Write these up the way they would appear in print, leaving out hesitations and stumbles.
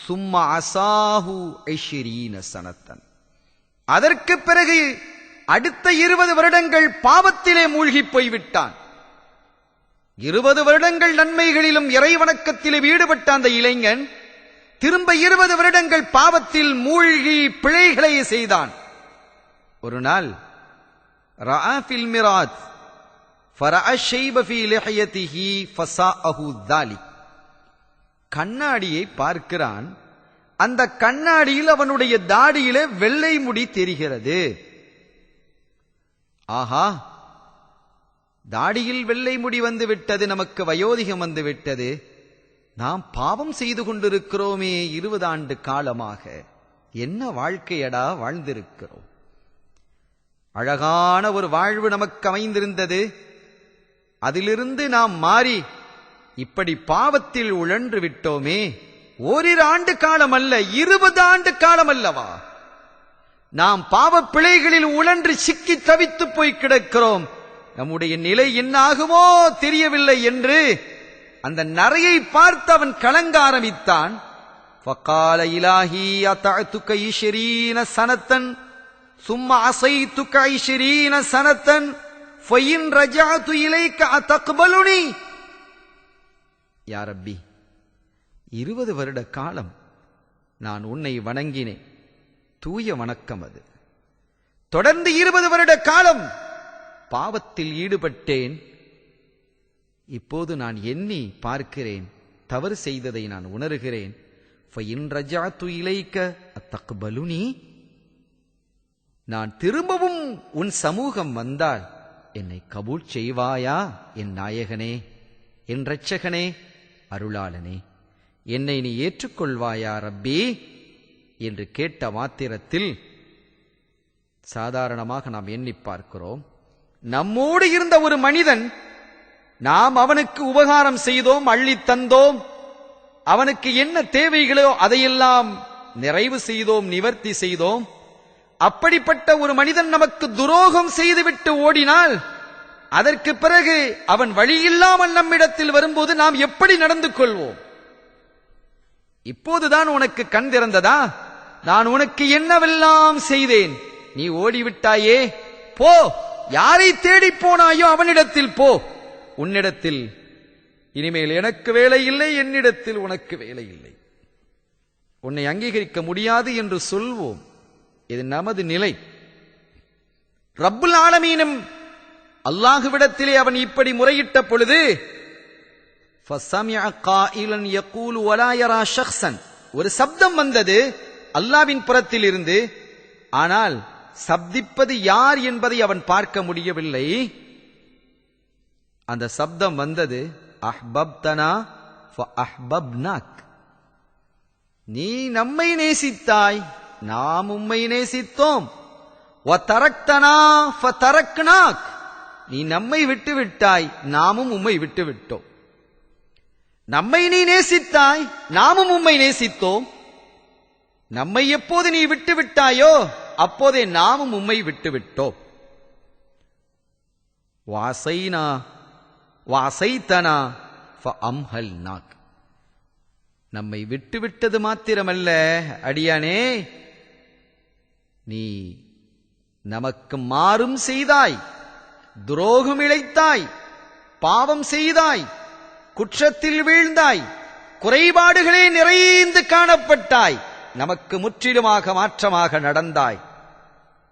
சும்மா அசாஹு 20 சனத்தன். அதற்கு பிறகு அடுத்த 20 வருடங்கள் பாவத்திலே மூழ்கி போய்விட்டான். 20 வருடங்கள் நன்மைகளிலும் இறை வணக்கத்திலே ஈடுபட்ட அந்த இளைஞன் திரும்ப 20 வருடங்கள் பாவத்தில் மூழ்கி பிழைகளை செய்தான். ஒரு நாள் ரஆ ஃபில் மிராத் ஃபரஅ ஷைப ஃபீ லிஹ்யதிஹி ஃபஸாஅஹு ذلك. கண்ணாடியை பார்க்கிறான். அந்த கண்ணாடியில் அவனுடைய தாடியிலே வெள்ளை முடி தெரிகிறது. ஆஹா, தாடியில் வெள்ளை முடி வந்து விட்டது, நமக்கு வயோதிகம் வந்து விட்டது, நாம் பாவம் செய்து கொண்டிருக்கிறோமே 20 ஆண்டு காலமாக, என்ன வாழ்க்கையடா வாழ்ந்திருக்கிறோம். அழகான ஒரு வாழ்வு நமக்கு அமைந்திருந்தது, அதிலிருந்து நாம் மாறி இப்படி பாவத்தில் உழன்று விட்டோமே. ஓரிரு ஆண்டு காலம் அல்ல, 20 ஆண்டு காலம் அல்லவா நாம் பாவ பிழைகளில் உழன்று சிக்கி தவித்து போய் கிடக்கிறோம். நம்முடைய நிலை என்ன ஆகுமோ தெரியவில்லை என்று அந்த நரையை பார்த்து அவன் கலங்க ஆரம்பித்தான். ஃபகால இலாஹி அத்தஅதுக 20 சனத்தன் சும்ம அஸைதுக 20 சனத்தன் ஃபஇன் ரஜஅது இலைக அத்தக்பலுனி. யா ரப்பி, 20 வருட காலம் நான் உன்னை வணங்கினேன், தூய வணக்கம் அது. தொடர்ந்து 20 வருட காலம் பாவத்தில் ஈடுபட்டேன். இப்போது நான் எண்ணி பார்க்கிறேன், தவறு செய்ததை நான் உணர்கிறேன். ஃபஇன் ரஜஅது இலைக அத்தக்பலுனி. நான் திரும்பவும் உன் சமூகம் வந்தால் என்னை கபூல் செய்வாயா என் நாயகனே, என் இரட்சகனே, அருளாளனே, என்னை நீ ஏற்றுக்கொள்வாயா ரப்பி என்று கேட்ட மாத்திரத்தில் சாதாரணமாக நாம் எண்ணி பார்க்கிறோம். நம்மோடு இருந்த ஒரு மனிதன், நாம் அவனுக்கு உபகாரம் செய்தோம், அள்ளி தந்தோம், அவனுக்கு என்ன தேவைகளோ அதையெல்லாம் நிறைவு செய்தோம், நிவர்த்தி செய்தோம். அப்படிப்பட்ட ஒரு மனிதன் நமக்கு துரோகம் செய்துவிட்டு ஓடினால் அதற்கு பிறகு அவன் வழியில்லாமல் நம்மிடத்தில் வரும்போது நாம் எப்படி நடந்து கொள்வோம்? இப்போதுதான் உனக்கு கண் திறந்ததா? நான் உனக்கு என்னவெல்லாம் செய்தேன், நீ ஓடிவிட்டாயே, போ, யாரை தேடி போனாயோ அவனிடத்தில் போ. உன்னிடத்தில் இனிமேல் எனக்கு வேலை இல்லை, என்னிடத்தில் உனக்கு வேலை இல்லை, உன்னை அங்கீகரிக்க முடியாது என்று சொல்வோம். இது நமது நிலை. ரப்புல் ஆலமீனும் அல்லாஹ்விடத்திலே அவன் இப்படி முறையிட்ட பொழுது ஃபஸமிஅ காயிலன் யகூலு வலா யரா ஷக்ஸன், ஒரு சப்தம் வந்தது அல்லாஹ்வின் புறத்தில் இருந்து. ஆனால் சப்திப்பது யார் என்பதை அவன் பார்க்க முடியவில்லை. அந்த சப்தம் வந்தது அஹ்பப்தனா ஃபஅஹ்பப்னாக். நீ நம்மை நேசித்தாய், நாம் உம்மை நேசித்தோம். வதரக்தனா ஃபதரக்னாக். நீ நம்மை விட்டு விட்டாய், நாமும் உம்மை விட்டு விட்டோம். நம்மை நீ நேசித்தாய், நாமும் உம்மை நேசித்தோம். நம்மை எப்போது நீ விட்டு விட்டாயோ அப்போதே நாமும் உம்மை விட்டு விட்டோம். வாசைனா வாசைதனா ஃபஅம்ஹல்னாக். நம்மை விட்டுவிட்டது மாத்திரமல்ல அடியானே, நீ நமக்கு மாறும் செய்தாய், துரோகம் இழைத்தாய், பாவம் செய்தாய், குற்றத்தில் வீழ்ந்தாய், குறைபாடுகளே நிறைந்து காணப்பட்டாய், நமக்கு முற்றிலுமாக மாற்றமாக நடந்தாய்.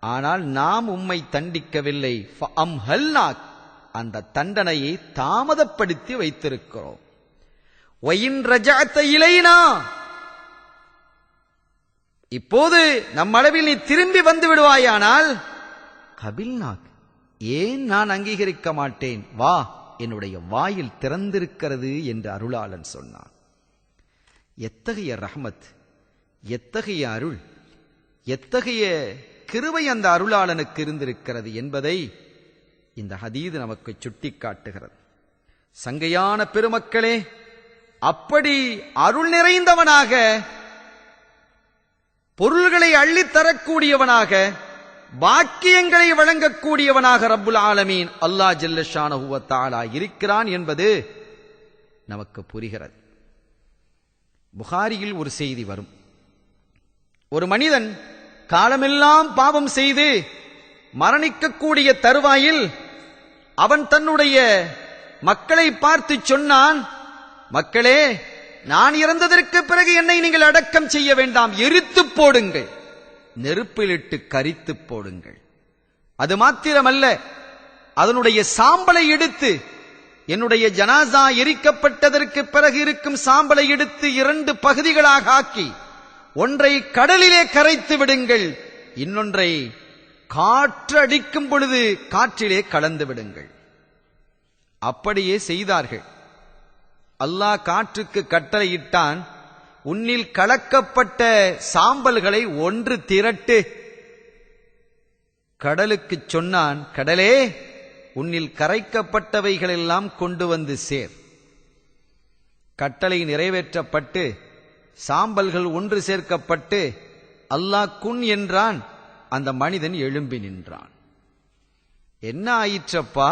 ஆனால் நாம் உம்மை தண்டிக்கவில்லை. ஃபஅம்ஹல்னாக், அந்த தண்டனையை தாமதப்படுத்தி வைத்திருக்கிறோம். வயின் ரஜஅத இலைனா, இப்போது நம் அளவில் நீ திரும்பி வந்து விடுவாயானால் கபில்நாக், ஏன் நான் அங்கீகரிக்க மாட்டேன், வா, என்னுடைய வாயில் திறந்திருக்கிறது என்று அருளாளன் சொன்னான். எத்தகைய ரஹ்மத், எத்தகைய அருள், எத்தகைய கிருபை அந்த அருளாளனுக்கு இருந்திருக்கிறது என்பதை இந்த ஹதீது நமக்கு சுட்டிக்காட்டுகிறது. சங்கையான பெருமக்களே, அப்படி அருள் நிறைந்தவனாக, பொருள்களை அள்ளித்தரக்கூடியவனாக, பாக்கியங்களை வழங்கக்கூடியவனாக ரப்புல் ஆலமீன் அல்லாஹ் ஜல்ல ஷானஹு வ தஆலா இருக்கிறான் என்பது நமக்கு புரிகிறது. புகாரியில் ஒரு செய்தி வரும். ஒரு மனிதன் காலமெல்லாம் பாவம் செய்து மரணிக்கக்கூடிய தருவாயில் அவன் தன்னுடைய மக்களை பார்த்து சொன்னான், மக்களே, நான் இறந்ததற்கு பிறகு என்னை நீங்கள் அடக்கம் செய்ய வேண்டாம், எரித்து போடுங்கள், நெருப்பிலிட்டு கரித்து போடுங்கள். அது மாத்திரமல்ல, அதனுடைய சாம்பலை எடுத்து, என்னுடைய ஜனாசா எரிக்கப்பட்டதற்கு பிறகு இருக்கும் சாம்பலை எடுத்து 2 பகுதிகளாக ஆக்கி ஒன்றை கடலிலே கரைத்து விடுங்கள், இன்னொன்றை காற்று அடிக்கும் பொழுது காற்றிலே கலந்து விடுங்கள். அப்படியே செய்தார்கள். அல்லாஹ் காற்றுக்கு கட்டளையிட்டான், உன்னில் கலக்கப்பட்ட சாம்பல்களை ஒன்று திரட்டு. கடலுக்கு சொன்னான், கடலே, உன்னில் கரைக்கப்பட்டவைகளெல்லாம் கொண்டு வந்து சேர். கட்டளை நிறைவேற்றப்பட்டு சாம்பல்கள் ஒன்று சேர்க்கப்பட்டு அல்லாஹ் குன் என்றான். அந்த மனிதன் எழும்பி நின்றான். என்ன ஆயிற்றப்பா,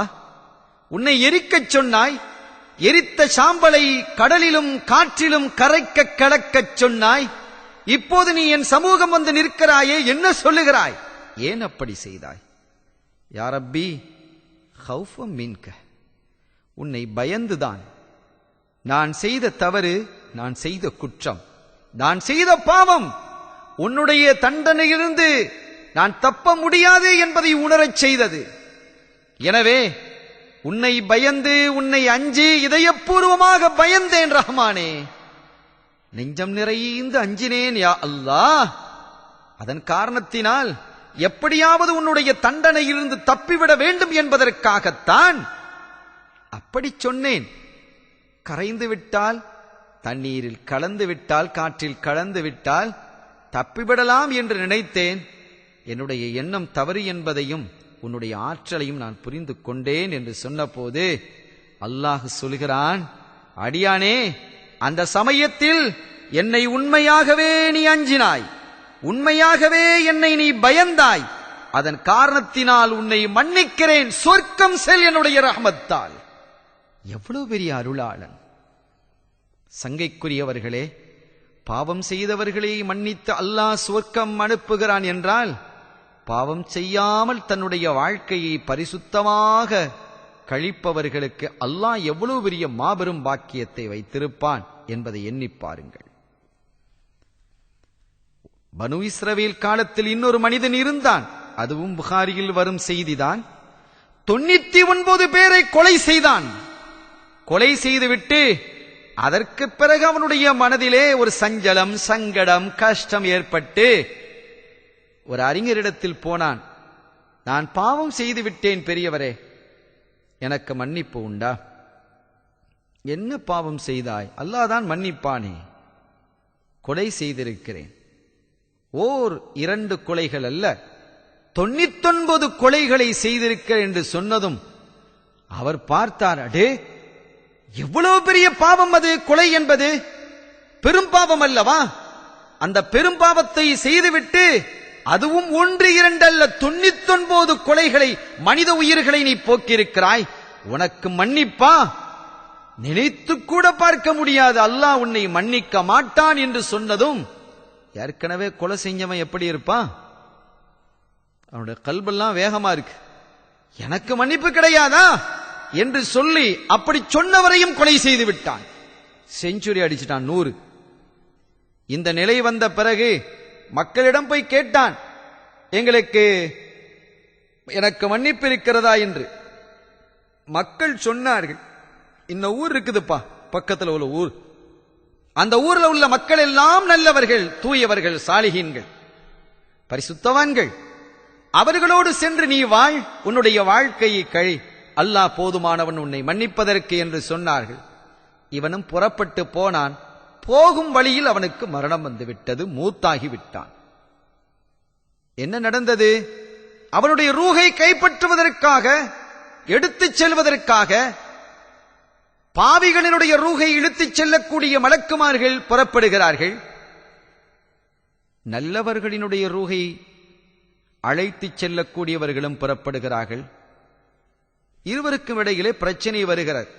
உன்னை எரிக்கச் சொன்னாய், எரித்த சாம்பலை கடலிலும் காற்றிலும் கரைக்க கலக்கச் சொன்னாய், இப்போது நீ என் சமூகம் வந்து நிற்கிறாயே, என்ன சொல்லுகிறாய்? ஏன் அப்படி செய்தாய்? யா ரப்பி, ஹௌஃபம் மின்க, உன்னை பயந்துதான். நான் செய்த தவறு, நான் செய்த குற்றம், நான் செய்த பாவம் உன்னுடைய தண்டனையிலிருந்து நான் தப்ப முடியாது என்பதை உணரச் செய்தது. எனவே உன்னை பயந்து, உன்னை அஞ்சி, இதயபூர்வமாக பயந்தேன் ரஹ்மானே, நெஞ்சம் நிறைந்து அஞ்சினேன் யா அல்லாஹ். அதன் காரணத்தினால் எப்படியாவது உன்னுடைய தண்டனையிலிருந்து தப்பிவிட வேண்டும் என்பதற்காகத்தான் அப்படி சொன்னேன். கரைந்து விட்டால், தண்ணீரில் கலந்து விட்டால், காற்றில் கலந்து விட்டால் தப்பிவிடலாம் என்று நினைத்தேன். என்னுடைய எண்ணம் தவறு என்பதையும் உன்னுடைய ஆற்றலையும் நான் புரிந்து கொண்டேன் என்று சொன்னபோது அல்லாஹ் சொல்கிறான், அடியானே, அந்த சமயத்தில் என்னை உண்மையாகவே நீ அஞ்சினாய், உண்மையாகவே என்னை நீ பயந்தாய், அதன் காரணத்தினால் உன்னை மன்னிக்கிறேன், சொர்க்கம் செல் என்னுடைய ரஹ்மத்தால். எவ்வளவு பெரிய அருளாளன்! சங்கைக்குரியவர்களே, பாவம் செய்தவர்களை மன்னித்து அல்லாஹ் சொர்க்கம் அனுப்புகிறான் என்றால், பாவம் செய்யாமல் தன்னுடைய வாழ்க்கையை பரிசுத்தமாக கழிப்பவர்களுக்கு அல்லாஹ் எவ்வளவு பெரிய மாபெரும் பாக்கியத்தை வைத்திருப்பான் என்பதை எண்ணி பாருங்கள். பனு இஸ்ரவேல் காலத்தில் இன்னொரு மனிதன் இருந்தான். அதுவும் புகாரியில் வரும் செய்திதான். 99 பேரை கொலை செய்தான். கொலை செய்துவிட்டு அதற்கு பிறகு அவனுடைய மனதிலே ஒரு சஞ்சலம், சங்கடம், கஷ்டம் ஏற்பட்டு ஒரு அறிஞரிடத்தில் போனான். நான் பாவம் செய்து விட்டேன் பெரியவரே, எனக்கு மன்னிப்பு உண்டா? என்ன பாவம் செய்தாய்? அல்லாஹ் தான் மன்னிப்பானே. கொலை செய்திருக்கிறேன். 2 கொலைகள் அல்ல, 99 கொலைகளை செய்திருக்கிறேன் என்று சொன்னதும் அவர் பார்த்தார், அடே, எவ்வளவு பெரிய பாவம் அது! கொலை என்பது பெரும் பாவம் அல்லவா? அந்த பெரும் பாவத்தை செய்துவிட்டு அதுவும் 1, 2 அல்ல, 99 கொலைகளை, மனித உயிர்களை நீ போக்கியிருக்கிறாய், உனக்கு மன்னிப்பா? நினைத்து கூட பார்க்க முடியாது. அல்லாஹ் உன்னை மன்னிக்க மாட்டான் என்று சொன்னதும், ஏற்கனவே கொலை செஞ்சவன் எப்படி இருப்பான்? அவனுடைய கல்பெல்லாம் வேகமா இருக்கு. எனக்கு மன்னிப்பு கிடையாதா என்று சொல்லி அப்படி சொன்னவரையும் கொலை செய்து விட்டான். செஞ்சுரி அடிச்சிட்டான், 100. இந்த நிலை வந்த பிறகு மக்களிடம் போய் கேட்டான், எனக்கு மன்னிப்பு இருக்கிறதா என்று. மக்கள் சொன்னார்கள், இந்த ஊர் இருக்குதுப்பா, பக்கத்தில் உள்ள ஊர், அந்த ஊர்ல உள்ள மக்கள் எல்லாம் நல்லவர்கள், தூயவர்கள், சாலிஹீன்கள், பரிசுத்தவான்கள், அவர்களோடு சென்று நீ வாழ், உன்னுடைய வாழ்க்கையை கழி, அல்லாஹ் போதுமானவன் உன்னை மன்னிப்பதற்கு என்று சொன்னார்கள். இவனும் புறப்பட்டு போனான். போகும் வழியில் அவனுக்கு மரணம் வந்துவிட்டது, மூத்தாகி விட்டான். என்ன நடந்தது? அவனுடைய ரூஹை கைப்பற்றுவதற்காக, எடுத்துச் செல்வதற்காக பாவிகளினுடைய ரூஹை இழுத்துச் செல்லக்கூடிய மலக்குமார்கள் புறப்படுகிறார்கள். நல்லவர்களினுடைய ரூஹை அழைத்துச் செல்லக்கூடியவர்களும் புறப்படுகிறார்கள். இருவருக்கும் இடையிலே பிரச்சனை வருகிறது.